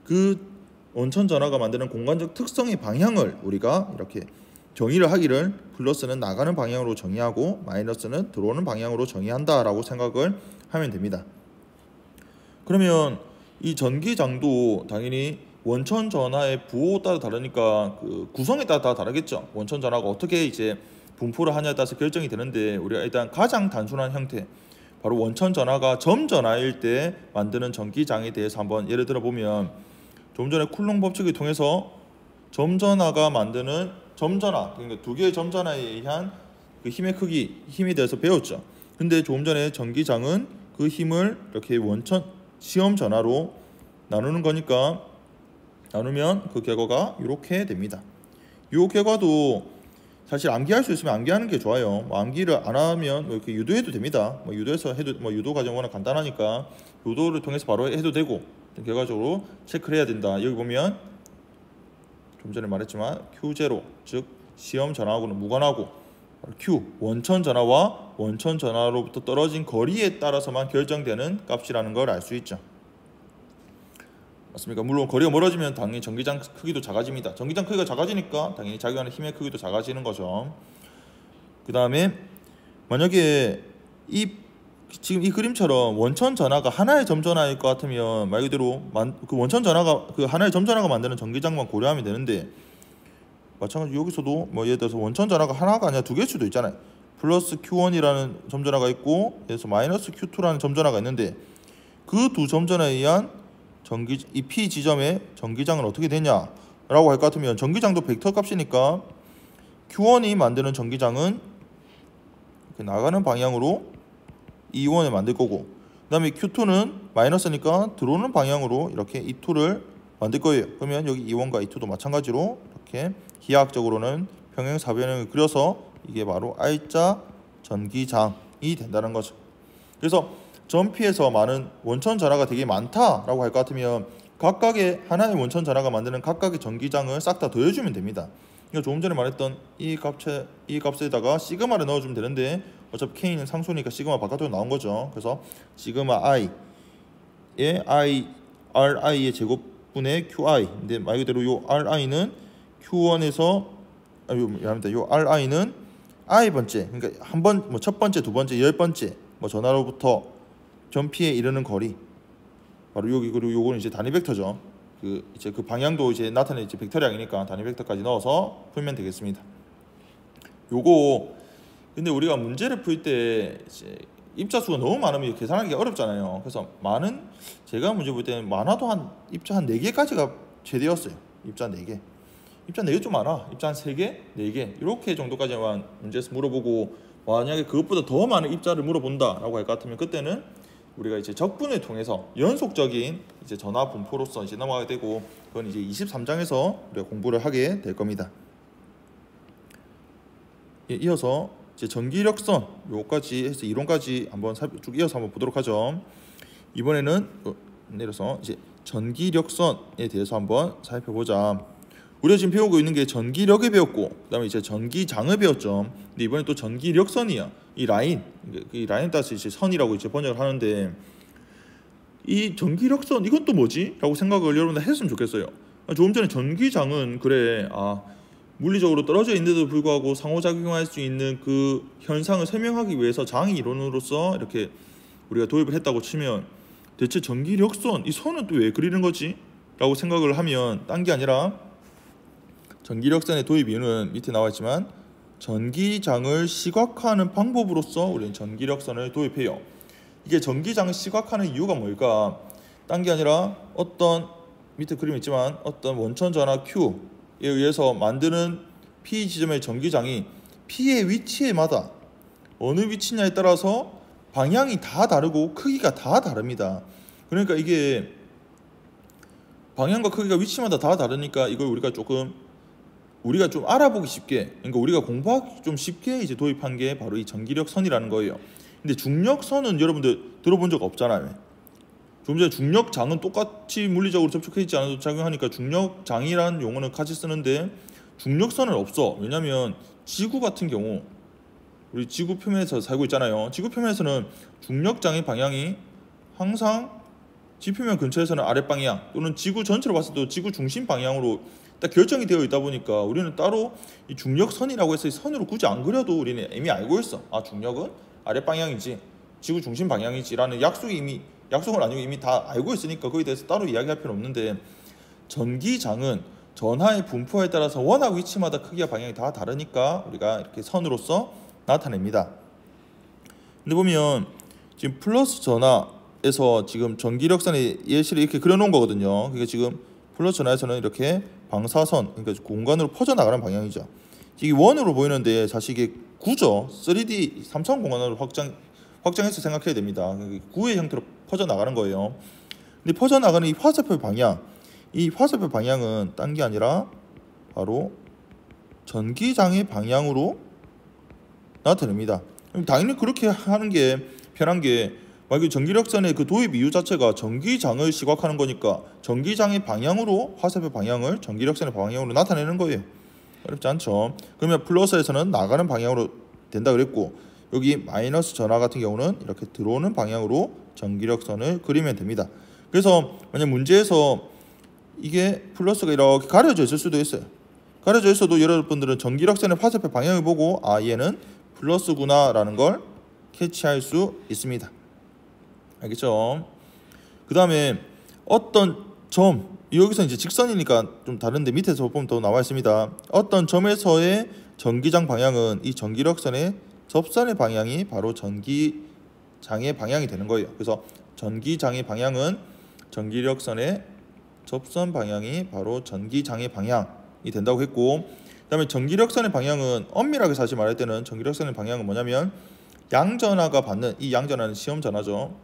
그 원천 전하가 만드는 공간적 특성의 방향을 우리가 이렇게 정의를 하기를 플러스는 나가는 방향으로 정의하고 마이너스는 들어오는 방향으로 정의한다라고 생각을 하면 됩니다. 그러면 이 전기장도 당연히 원천 전하의 부호에 따라 다르니까 그 구성에 따라 다 다르겠죠. 원천 전하가 어떻게 이제 분포를 하냐에 따라서 결정이 되는데 우리가 일단 가장 단순한 형태, 바로 원천 전하가 점 전하일 때 만드는 전기장에 대해서 한번 예를 들어 보면 좀 전에 쿨롱 법칙을 통해서 점 전하가 만드는 점 전하, 그러니까 두 개의 점 전하에 의한 그 힘의 크기, 힘에 대해서 배웠죠. 근데 조금 전에 전기장은 그 힘을 이렇게 원천 시험 전하로 나누는 거니까 나누면 그 결과가 이렇게 됩니다. 이 결과도 사실 암기할 수 있으면 암기하는 게 좋아요. 뭐 암기를 안 하면 뭐 이렇게 유도해도 됩니다. 뭐 유도해서 해도 뭐 유도 과정 워낙 간단하니까 유도를 통해서 바로 해도 되고 결과적으로 체크를 해야 된다. 여기 보면 좀 전에 말했지만 Q0 즉 시험 전하하고는 무관하고 Q 원천 전하와 원천 전하로부터 떨어진 거리에 따라서만 결정되는 값이라는 걸 알 수 있죠. 맞습니까? 물론 거리가 멀어지면 당연히 전기장 크기도 작아집니다. 전기장 크기가 작아지니까 당연히 작용하는 힘의 크기도 작아지는 거죠. 그 다음에 만약에 지금 이 그림처럼 원천 전하가 하나의 점 전하일 것 같으면 말 그대로 그 원천 전하가 그 하나의 점 전하가 만드는 전기장만 고려하면 되는데 마찬가지로 여기서도 뭐 예를 들어서 원천 전하가 하나가 아니라 두 개일 수도 있잖아요. 플러스 Q1이라는 점 전하가 있고 그래서 마이너스 Q2라는 점 전하가 있는데 그 두 점 전하에 의한 이 P 지점의 전기장은 어떻게 되냐라고 할 것 같으면 전기장도 벡터 값이니까 Q1이 만드는 전기장은 이렇게 나가는 방향으로 E1을 만들 거고 다음에 Q2는 마이너스니까 들어오는 방향으로 이렇게 E2를 만들 거예요. 그러면 여기 E1과 E2도 마찬가지로 이렇게 기하학적으로는 평행사변형을 그려서 이게 바로 R자 전기장이 된다는 거죠. 그래서 전피에서 많은 원천 전하가 되게 많다라고 할 것 같으면 각각의 하나의 원천 전하가 만드는 각각의 전기장을 싹 다 더해주면 됩니다. 그러니까 조금 전에 말했던 이 값에다가 시그마를 넣어주면 되는데 어차피 K는 상수니까 시그마 바깥으로 나온 거죠. 그래서 시그마 I의 RI의 제곱분의 QI. 근데 말 그대로 요 RI는 Q1에서 요 RI는 I 번째, 그러니까 한 번, 뭐 첫 번째, 두 번째, 10번째 뭐 전하로부터 전피에 이르는 거리. 바로 여기. 그리고 요거는 이제 단위 벡터죠. 이제 그 방향도 이제 나타내 이제 벡터량이니까 단위 벡터까지 넣어서 풀면 되겠습니다. 요거 근데 우리가 문제를 풀 때 입자 수가 너무 많으면 계산하기가 어렵잖아요. 그래서 제가 문제 볼 때는 많아도 입자 한 4개까지가 최대였어요. 입자 4개. 입자 4개 좀 많아. 입자 한 3개, 4개 이렇게 정도까지만 문제에서 물어보고, 만약에 그것보다 더 많은 입자를 물어본다라고 할 것 같으면 그때는 우리가 이제 적분을 통해서 연속적인 이제 전화 분포로서 이제 넘어가게 되고, 그건 이제 23장에서 우리가 공부를 하게 될 겁니다. 이어서 이제 전기력선 요까지 해서 이론까지 한번 쭉 이어서 한번 보도록 하죠. 이번에는 내려서 이제 전기력선에 대해서 한번 살펴보자. 우리가 지금 배우고 있는 게 전기력을 배웠고, 그다음에 이제 전기장을 배웠죠. 근데 이번에 또 전기력선이야. 이 라인 따라서 이제 선이라고 이제 번역을 하는데, 이 전기력선 이건 또 뭐지? 라고 생각을 여러분들 했으면 좋겠어요. 조금 전에 전기장은 그래, 물리적으로 떨어져 있는데도 불구하고 상호작용할 수 있는 그 현상을 설명하기 위해서 장의 이론으로서 이렇게 우리가 도입을 했다고 치면, 대체 전기력선 이 선은 또 왜 그리는 거지? 라고 생각을 하면 딴 게 아니라, 전기력선의 도입 이유는 밑에 나와 있지만 전기장을 시각화하는 방법으로서 우리는 전기력선을 도입해요. 이게 전기장을 시각화하는 이유가 뭘까? 딴 게 아니라 밑에 그림 있지만 어떤 원천 전하 Q에 의해서 만드는 P 지점의 전기장이 P의 위치에마다 어느 위치냐에 따라서 방향이 다 다르고 크기가 다 다릅니다. 그러니까 이게 방향과 크기가 위치마다 다 다르니까 이걸 우리가 좀 알아보기 쉽게, 그러니까 우리가 공부하기 좀 쉽게 이제 도입한 게 바로 이 전기력선이라는 거예요. 근데 중력선은 여러분들 들어본 적 없잖아요. 좀 전에 중력장은 똑같이 물리적으로 접촉해 있지 않아도 작용하니까 중력장이라는 용어는 같이 쓰는데, 중력선은 없어. 왜냐면 지구 같은 경우 우리 지구 표면에서 살고 있잖아요. 지구 표면에서는 중력장의 방향이 항상 지표면 근처에서는 아랫방향, 또는 지구 전체로 봤을 때 지구 중심 방향으로 딱 결정이 되어 있다 보니까 우리는 따로 이 중력선이라고 해서 선으로 굳이 안 그려도 우리는 이미 알고 있어. 중력은 아랫방향이지, 지구 중심 방향이지 라는 약속을 아니고 이미 다 알고 있으니까 거기에 대해서 따로 이야기할 필요 없는데, 전기장은 전하의 분포에 따라서 워낙 위치마다 크기와 방향이 다 다르니까 우리가 이렇게 선으로서 나타냅니다. 근데 보면 지금 플러스 전하에서 지금 전기력선의 예시를 이렇게 그려놓은 거거든요. 그게 지금 플러스 전하에서는 이렇게 방사선, 그러니까 공간으로 퍼져나가는 방향이죠. 이게 원으로 보이는데 사실 이게 구죠. 3D 3차원 공간으로 확장해서 생각해야 됩니다. 구의 형태로 퍼져나가는 거예요. 근데 퍼져나가는 이 화살표 방향은 딴 게 아니라 바로 전기장의 방향으로 나타냅니다. 당연히 그렇게 하는 게 편한 게, 만약에 전기력선의 그 도입 이유 자체가 전기장을 시각화하는 거니까 전기장의 방향으로 화살표 방향을 전기력선의 방향으로 나타내는 거예요. 어렵지 않죠. 그러면 플러스에서는 나가는 방향으로 된다 그랬고, 여기 마이너스 전하 같은 경우는 이렇게 들어오는 방향으로 전기력선을 그리면 됩니다. 그래서 만약 문제에서 이게 플러스가 이렇게 가려져 있을 수도 있어요. 가려져 있어도 여러분들은 전기력선의 화살표 방향을 보고 얘는 플러스구나 라는 걸 캐치할 수 있습니다. 알겠죠? 그 다음에 어떤 점, 여기서 이제 직선이니까 좀 다른데 밑에서 보면 더 나와 있습니다. 어떤 점에서의 전기장 방향은 이 전기력선의 접선의 방향이 바로 전기장의 방향이 되는 거예요. 그래서 전기장의 방향은 전기력선의 접선 방향이 바로 전기장의 방향이 된다고 했고, 그 다음에 전기력선의 방향은 엄밀하게 사실 말할 때는 전기력선의 방향은 뭐냐면 양전하가 받는, 이 양전하는 시험 전하죠.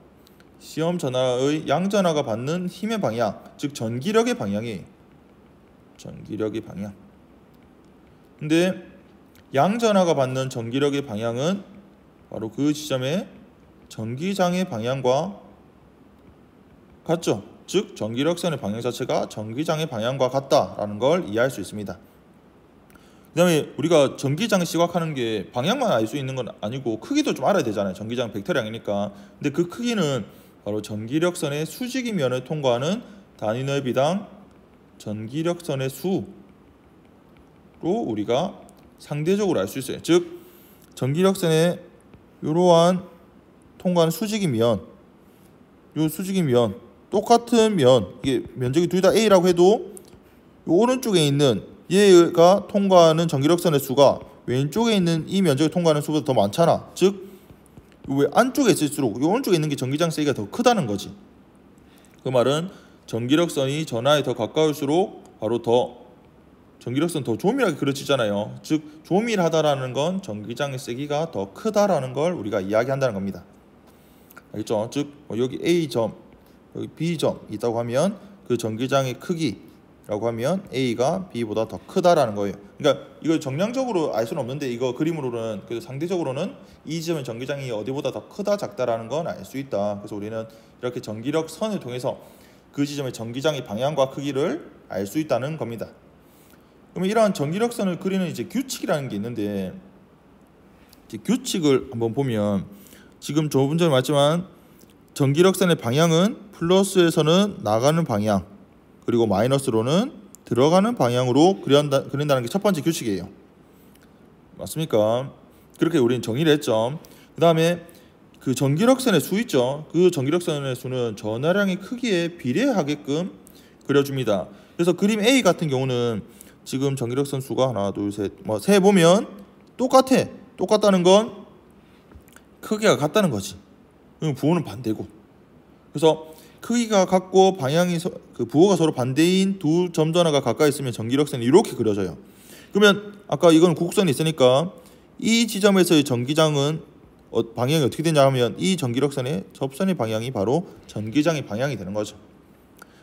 시험 전하의 양전하가 받는 힘의 방향, 즉 전기력의 방향이 전기력의 방향. 근데 양전하가 받는 전기력의 방향은 바로 그 지점의 전기장의 방향과 같죠. 즉 전기력선의 방향 자체가 전기장의 방향과 같다라는 걸 이해할 수 있습니다. 그 다음에 우리가 전기장 시각하는 게 방향만 알 수 있는 건 아니고 크기도 좀 알아야 되잖아요. 전기장 벡터량이니까. 근데 그 크기는 바로 전기력선의 수직이면을 통과하는 단위 넓이당 전기력선의 수로 우리가 상대적으로 알 수 있어요. 즉 전기력선의 이러한 통과하는 수직이면, 요 수직이면 똑같은 면, 이게 면적이 둘 다 A라고 해도 요 오른쪽에 있는 얘가 통과하는 전기력선의 수가 왼쪽에 있는 이 면적을 통과하는 수보다 더 많잖아. 즉 왜 안쪽에 있을수록 요 오른쪽에 있는 게 전기장 세기가 더 크다는 거지. 그 말은 전기력선이 전하에 더 가까울수록 바로 더 전기력선 더 조밀하게 그려지잖아요. 즉 조밀하다라는 건 전기장의 세기가 더 크다라는 걸 우리가 이야기한다는 겁니다. 알겠죠? 즉 여기 A점, 여기 B점 있다고 하면 그 전기장의 크기라고 하면 A가 B보다 더 크다라는 거예요. 그러니까 이걸 정량적으로 알 수는 없는데 이거 그림으로는, 그래서 상대적으로는 이 지점의 전기장이 어디보다 더 크다 작다라는 건 알 수 있다. 그래서 우리는 이렇게 전기력 선을 통해서 그 지점의 전기장의 방향과 크기를 알 수 있다는 겁니다. 그러면 이러한 전기력선을 그리는 이제 규칙이라는 게 있는데, 이제 규칙을 한번 보면 지금 조금 전에 말했지만 전기력선의 방향은 플러스에서는 나가는 방향, 그리고 마이너스로는 들어가는 방향으로 그린다는 게 첫 번째 규칙이에요. 맞습니까? 그렇게 우리는 정의를 했죠. 그 다음에 그 전기력선의 수 있죠. 그 전기력선의 수는 전하량의 크기에 비례하게끔 그려줍니다. 그래서 그림 A 같은 경우는 지금 전기력선 수가 하나, 둘, 셋, 뭐 세 보면 똑같다는 건 크기가 같다는 거지. 그럼 부호는 반대고. 그래서 크기가 같고 방향이 그 부호가 서로 반대인 두 점전하가 가까이 있으면 전기력선이 이렇게 그려져요. 그러면 아까 이건 곡선이 있으니까 이 지점에서의 전기장은 방향이 어떻게 되냐 하면 이 전기력선의 접선의 방향이 바로 전기장의 방향이 되는 거죠.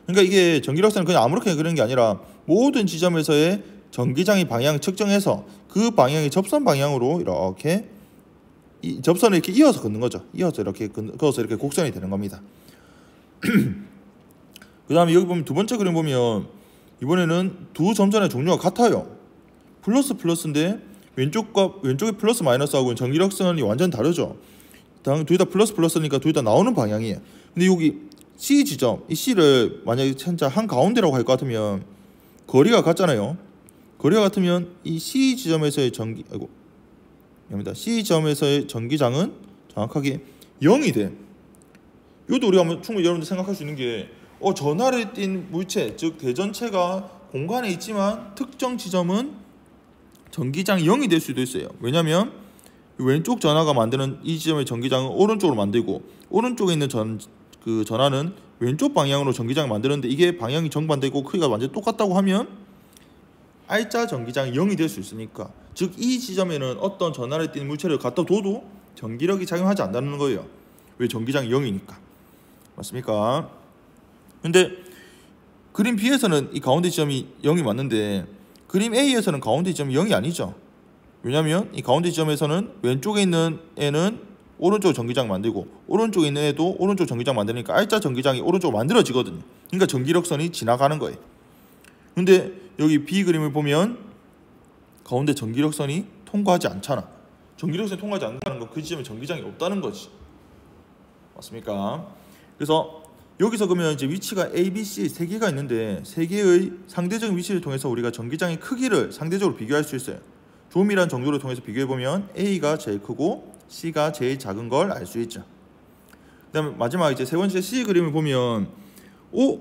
그러니까 이게 전기력선은 그냥 아무렇게 그리는 게 아니라 모든 지점에서의 전기장의 방향 측정해서 그 방향이 접선 방향으로 이렇게 이 접선을 이렇게 이어서 긋는 거죠. 이어서 이렇게 그어서 이렇게 곡선이 되는 겁니다. 그 다음에 여기 보면 두 번째 그림 보면 이번에는 두 점전의 종류가 같아요. 플러스인데 왼쪽에 플러스 마이너스하고는 전기력선이 완전 다르죠. 둘 다 플러스니까 둘 다 나오는 방향이에요. 근데 여기 C 지점, 이 C를 만약에 진짜 한 가운데라고 할 것 같으면 거리가 같잖아요. 거리가 같으면 이 C 지점에서의 C 지점에서의 전기장은 정확하게 0이 돼. 이것도 우리가 충분히 여러분들 생각할 수 있는 게 전하를 띤 물체, 즉 대전체가 공간에 있지만 특정 지점은 전기장이 0이 될 수도 있어요. 왜냐하면 왼쪽 전하가 만드는 이 지점의 전기장은 오른쪽으로 만들고 오른쪽에 있는 전하는 왼쪽 방향으로 전기장을 만드는데 이게 방향이 정반대고 크기가 완전히 똑같다고 하면 R자 전기장이 0이 될 수 있으니까, 즉 이 지점에는 어떤 전하를 띤 물체를 갖다 둬도 전기력이 작용하지 않는다는 거예요. 왜? 전기장이 0이니까. 맞습니까? 근데 그림 B에서는 이 가운데 지점이 0이 맞는데 그림 A에서는 가운데 지점이 0이 아니죠. 왜냐하면 이 가운데 지점에서는 왼쪽에 있는 애는 오른쪽 전기장 만들고 오른쪽에 있는 애도 오른쪽 전기장 만드니까 R자 전기장이 오른쪽으로 만들어지거든요. 그러니까 전기력선이 지나가는 거예요. 근데 여기 B 그림을 보면 가운데 전기력선이 통과하지 않잖아. 전기력선이 통과하지 않는다는 건 그 지점에 전기장이 없다는 거지. 맞습니까? 그래서 여기서 그러면 이제 위치가 A, B, C 세 개가 있는데 세 개의 상대적인 위치를 통해서 우리가 전기장의 크기를 상대적으로 비교할 수 있어요. 조밀한 정도를 통해서 비교해 보면 A가 제일 크고 C가 제일 작은 걸 알 수 있죠. 그다음에 마지막 이제 세 번째 C 그림을 보면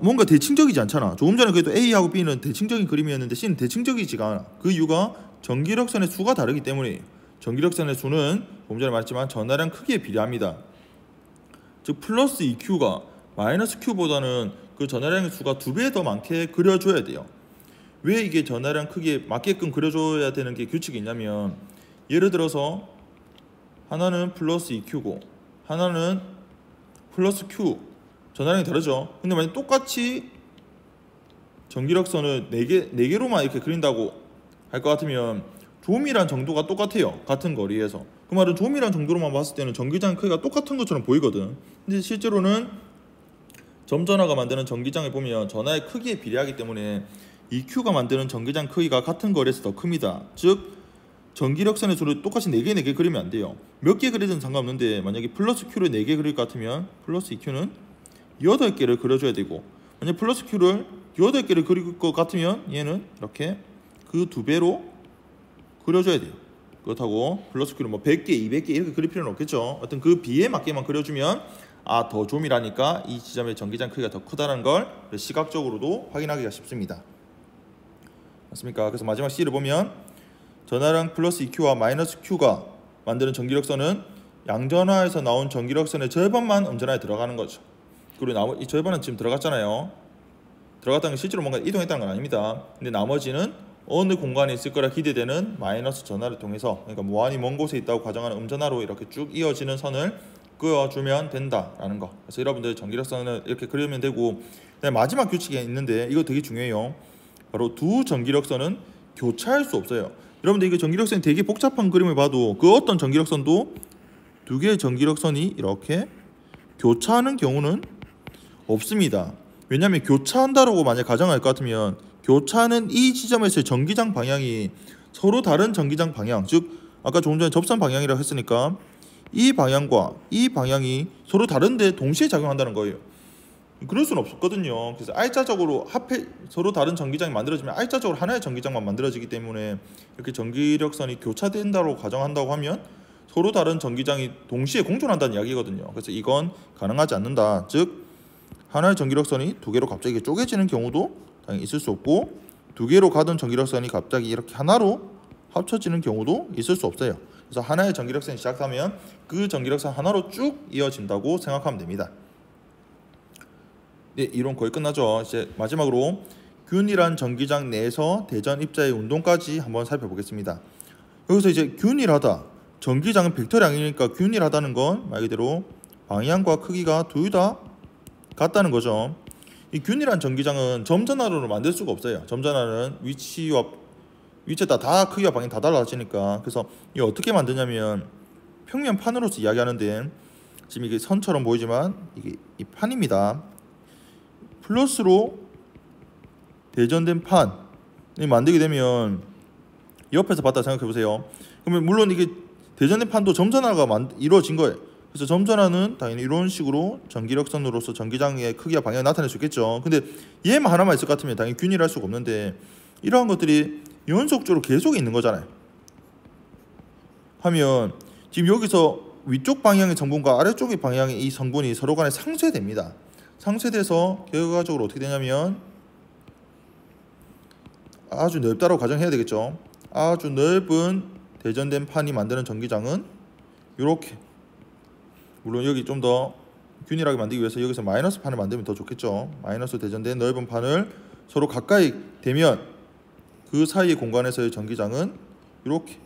뭔가 대칭적이지 않잖아. 조금 전에 그래도 A하고 B는 대칭적인 그림이었는데 C는 대칭적이지가 않아. 그 이유가 전기력선의 수가 다르기 때문이에요. 전기력선의 수는 조금 전에 말했지만 전하량 크기에 비례합니다. 즉 플러스 2Q가 마이너스 Q보다는 그 전하량의 수가 2배 더 많게 그려줘야 돼요. 왜 이게 전하량 크기에 맞게끔 그려줘야 되는 게 규칙이 있냐면, 예를 들어서 하나는 플러스 2Q고 하나는 플러스 Q 전화량이 다르죠. 근데 만약 똑같이 전기력선을 4개로만 이렇게 그린다고 할 것 같으면 조밀한 정도가 똑같아요. 같은 거리에서. 그 말은 조밀한 정도로만 봤을 때는 전기장 크기가 똑같은 것처럼 보이거든. 근데 실제로는 점전화가 만드는 전기장을 보면 전하의 크기에 비례하기 때문에 이 Q가 만드는 전기장 크기가 같은 거리에서 더 큽니다. 즉 전기력선의 수를 똑같이 4개 그리면 안 돼요. 몇 개 그리든 상관없는데 만약에 플러스 Q를 4개 그릴 것 같으면 플러스 2Q는 8개를 그려줘야 되고, 만약 플러스 Q를 8개를 그릴 것 같으면 얘는 이렇게 그 2배로 그려줘야 돼요. 그렇다고 플러스 Q를 뭐 100개, 200개 이렇게 그릴 필요는 없겠죠. 어떤 그 비에 맞게만 그려주면 더 조밀하니까 이 지점의 전기장 크기가 더 크다는 걸 시각적으로도 확인하기가 쉽습니다. 맞습니까? 그래서 마지막 C를 보면 전하량 플러스 EQ와 마이너스 Q가 만드는 전기력선은 양전하에서 나온 전기력선의 절반만 음전하에 들어가는 거죠. 그리고 이 절반은 지금 들어갔잖아요. 들어갔다는 게 실제로 뭔가 이동했다는 건 아닙니다. 근데 나머지는 어느 공간에 있을 거라 기대되는 마이너스 전하를 통해서, 그러니까 무한히 먼 곳에 있다고 가정하는 음전하로 이렇게 쭉 이어지는 선을 그어주면 된다라는 거. 그래서 여러분들 전기력선을 이렇게 그리면 되고, 마지막 규칙이 있는데 이거 되게 중요해요. 바로 두 전기력선은 교차할 수 없어요. 여러분들 이게 전기력선이 되게 복잡한 그림을 봐도 그 어떤 전기력선도 두 개의 전기력선이 이렇게 교차하는 경우는 없습니다. 왜냐하면 교차한다라고 만약 가정할 것 같으면 교차하는 이 지점에서의 전기장 방향이 서로 다른 전기장 방향, 즉 아까 조금 전에 접선 방향이라고 했으니까 이 방향과 이 방향이 서로 다른데 동시에 작용한다는 거예요. 그럴 수는 없었거든요. 그래서 R자적으로 서로 다른 전기장이 만들어지면 R자적으로 하나의 전기장만 만들어지기 때문에 이렇게 전기력선이 교차된다고 가정한다고 하면 서로 다른 전기장이 동시에 공존한다는 이야기거든요. 그래서 이건 가능하지 않는다. 즉 하나의 전기력선이 두 개로 갑자기 쪼개지는 경우도 당연히 있을 수 없고, 두 개로 가던 전기력선이 갑자기 이렇게 하나로 합쳐지는 경우도 있을 수 없어요. 그래서 하나의 전기력선이 시작하면 그 전기력선 하나로 쭉 이어진다고 생각하면 됩니다. 네, 이론 거의 끝나죠. 이제 마지막으로 균일한 전기장 내에서 대전 입자의 운동까지 한번 살펴보겠습니다. 여기서 이제 균일하다, 전기장은 벡터량이니까 균일하다는 건 말 그대로 방향과 크기가 둘 다 같다는 거죠. 이 균일한 전기장은 점전하로 만들 수가 없어요. 점전하는 위치에 따라 다 크기와 방향이 다 달라지니까. 그래서 이 어떻게 만드냐면 평면판으로서 이야기하는데, 지금 이게 선처럼 보이지만 이게 이 판입니다. 플러스로 대전된 판을 만들게 되면 옆에서 봤다 생각해 보세요. 그러면 물론 이게 대전된 판도 점전화가 이루어진 거예요. 그래서 점전화는 당연히 이런 식으로 전기력선으로서 전기장의 크기와 방향을 나타낼 수 있겠죠. 근데 얘만 하나만 있을 것 같으면 당연히 균일할 수가 없는데, 이러한 것들이 연속적으로 계속 있는 거잖아요. 하면 지금 여기서 위쪽 방향의 성분과 아래쪽의 방향의 이 성분이 서로 간에 상쇄됩니다. 상쇄돼서 결과적으로 어떻게 되냐면 아주 넓다고 가정해야 되겠죠. 아주 넓은 대전된 판이 만드는 전기장은 이렇게, 물론 여기 좀 더 균일하게 만들기 위해서 여기서 마이너스 판을 만들면 더 좋겠죠. 마이너스 대전된 넓은 판을 서로 가까이 대면 그 사이의 공간에서의 전기장은 이렇게,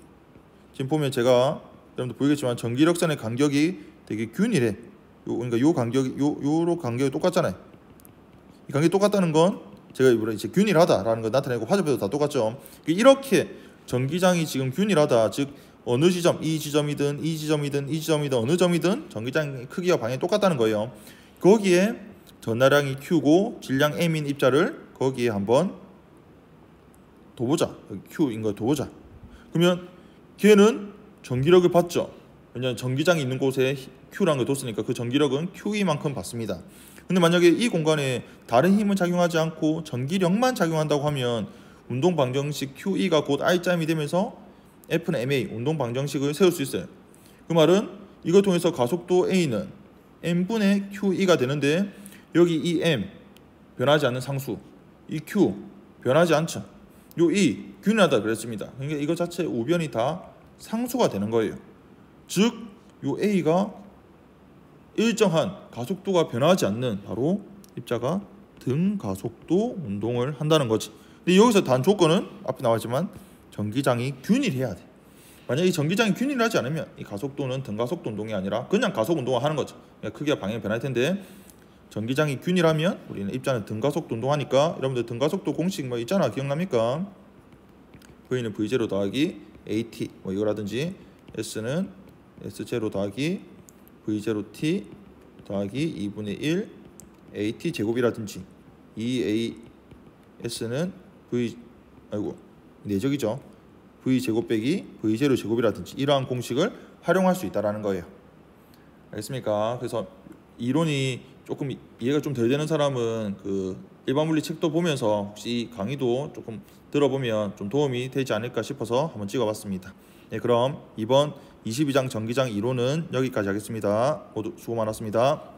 지금 보면 제가 여러분들 보이겠지만 전기력선의 간격이 되게 균일해. 그러니까 요 간격이 요로 간격이 똑같잖아요. 이 간격이 똑같다는 건 제가 이번에 이제 균일하다라는 걸 나타내고 화살표도 다 똑같죠. 이렇게 전기장이 지금 균일하다, 즉 어느 지점, 이 지점이든 이 지점이든 이 지점이든 어느 점이든 전기장 크기와 방향이 똑같다는 거예요. 거기에 전하량이 Q고 질량 M인 입자를 거기에 한번 둬보자. Q인 거 둬보자. 그러면 걔는 전기력을 받죠. 왜냐하면 전기장이 있는 곳에 Q라는 걸 뒀으니까 그 전기력은 QE만큼 받습니다. 근데 만약에 이 공간에 다른 힘은 작용하지 않고 전기력만 작용한다고 하면 운동 방정식 QE가 곧 R자임이 되면서 F는 MA, 운동 방정식을 세울 수 있어요. 그 말은 이걸 통해서 가속도 A는 M분의 QE가 되는데, 여기 이 M 변하지 않는 상수, 이 Q 변하지 않죠. 요 E 균일하다 그랬습니다. 그러니까 이거 자체 우변이 다 상수가 되는 거예요. 즉 요 A가 일정한 가속도가 변하지 않는 바로 입자가 등 가속도 운동을 한다는 거지. 근데 여기서 단 조건은 앞에 나왔지만 전기장이 균일해야 돼. 만약에 이 전기장이 균일하지 않으면 이 가속도는 등가속도 운동이 아니라 그냥 가속 운동을 하는 거죠. 크기와 방향이 변할 텐데 전기장이 균일하면 우리는 입자는 등가속도 운동하니까 여러분들 등가속도 공식 뭐 있잖아. 기억납니까? V는 V0 더하기 AT 뭐 이거라든지 S는 S0 더하기 V0T 더하기 2분의 1 AT 제곱이라든지 2AS는 내적이죠. V 제곱 빼기 V0 제곱이라든지 이러한 공식을 활용할 수 있다라는 거예요. 알겠습니까? 그래서 이론이 조금 이해가 좀 덜 되는 사람은 그 일반 물리 책도 보면서 혹시 강의도 조금 들어보면 좀 도움이 되지 않을까 싶어서 한번 찍어봤습니다. 네, 그럼 이번 22장 전기장 이론은 여기까지 하겠습니다. 모두 수고 많았습니다.